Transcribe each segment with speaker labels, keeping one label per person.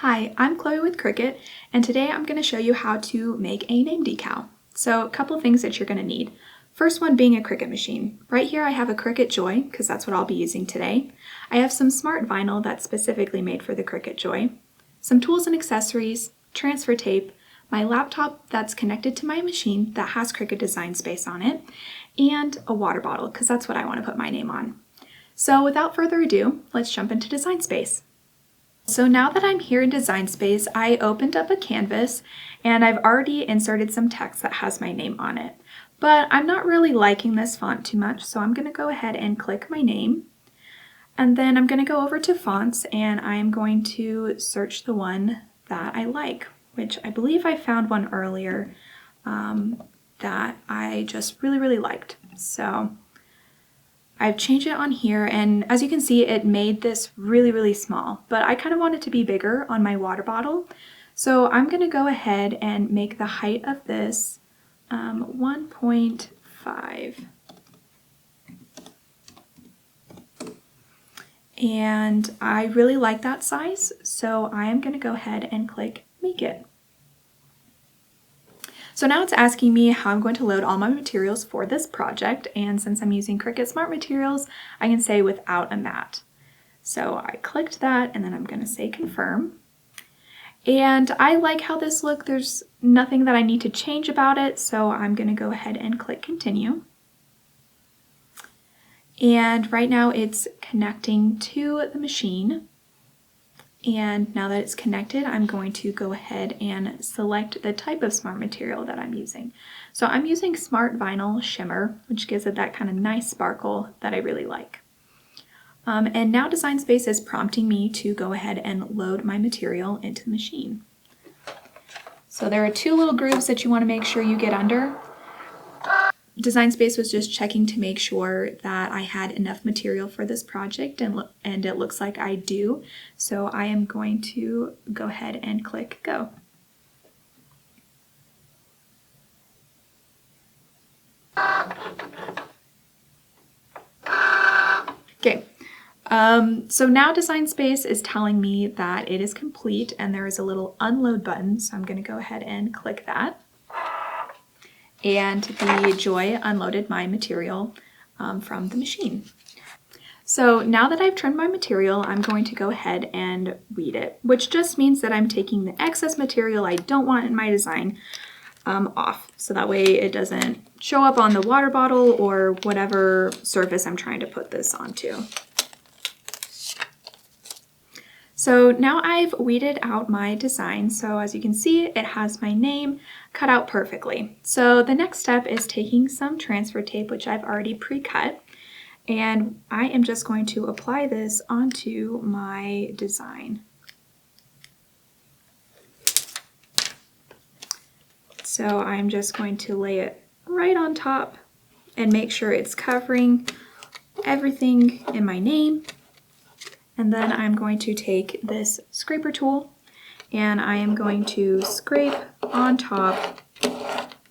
Speaker 1: Hi, I'm Chloe with Cricut, and today I'm going to show you how to make a name decal. So a couple things that you're going to need. First one being a Cricut machine. Right here I have a Cricut Joy, because that's what I'll be using today. I have some smart vinyl that's specifically made for the Cricut Joy, some tools and accessories, transfer tape, my laptop that's connected to my machine that has Cricut Design Space on it, and a water bottle, because that's what I want to put my name on. So without further ado, let's jump into Design Space. So now that I'm here in Design Space, I opened up a canvas and I've already inserted some text that has my name on it. But I'm not really liking this font too much, so I'm going to go ahead and click my name. And then I'm going to go over to fonts and I'm going to search the one that I like, which I believe I found one earlier that I just really liked. So I've changed it on here, and as you can see, it made this really small, but I kind of want it to be bigger on my water bottle. So I'm going to go ahead and make the height of this 1.5. And I really like that size, so I am going to go ahead and click Make It. So now it's asking me how I'm going to load all my materials for this project, and since I'm using Cricut Smart Materials, I can say without a mat. So I clicked that, and then I'm going to say confirm. And I like how this looks. There's nothing that I need to change about it, so I'm going to go ahead and click continue. And right now it's connecting to the machine. And now that it's connected, I'm going to go ahead and select the type of smart material that I'm using. So I'm using Smart Vinyl Shimmer, which gives it that kind of nice sparkle that I really like. And now Design Space is prompting me to go ahead and load my material into the machine. So there are two little grooves that you want to make sure you get under. Design Space was just checking to make sure that I had enough material for this project, and it looks like I do. So I am going to go ahead and click go. Okay, so now Design Space is telling me that it is complete and there is a little unload button, so I'm going to go ahead and click that. And the Joy unloaded my material from the machine. So now that I've trimmed my material, I'm going to go ahead and weed it, which just means that I'm taking the excess material I don't want in my design off, so that way it doesn't show up on the water bottle or whatever surface I'm trying to put this onto. So now I've weeded out my design, so as you can see, it has my name cut out perfectly. So the next step is taking some transfer tape, which I've already pre-cut, and I am just going to apply this onto my design. So I'm just going to lay it right on top and make sure it's covering everything in my name. And then I'm going to take this scraper tool and I am going to scrape on top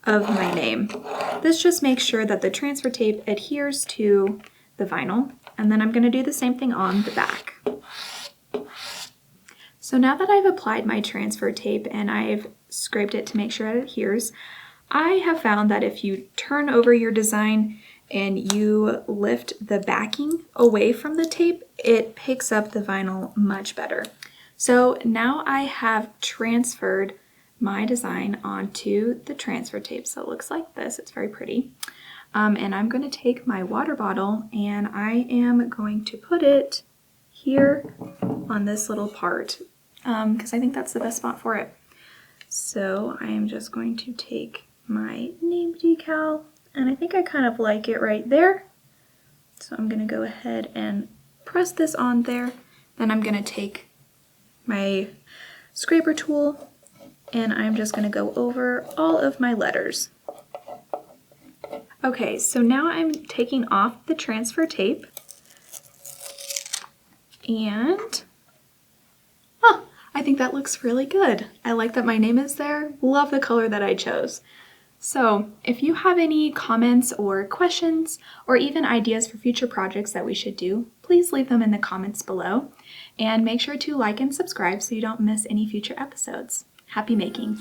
Speaker 1: of my name. This just makes sure that the transfer tape adheres to the vinyl, and then I'm going to do the same thing on the back. So now that I've applied my transfer tape and I've scraped it to make sure it adheres, I have found that if you turn over your design and you lift the backing away from the tape, it picks up the vinyl much better. So now I have transferred my design onto the transfer tape. So it looks like this, it's very pretty. And I'm going to take my water bottle and I am going to put it here on this little part because I think that's the best spot for it. So I am just going to take my name decal, and I think I kind of like it right there. So I'm going to go ahead and press this on there. Then I'm going to take my scraper tool and I'm just going to go over all of my letters. Okay, so now I'm taking off the transfer tape and I think that looks really good. I like that my name is there. Love the color that I chose. So if you have any comments or questions or even ideas for future projects that we should do, please leave them in the comments below. And make sure to like and subscribe so you don't miss any future episodes. Happy making!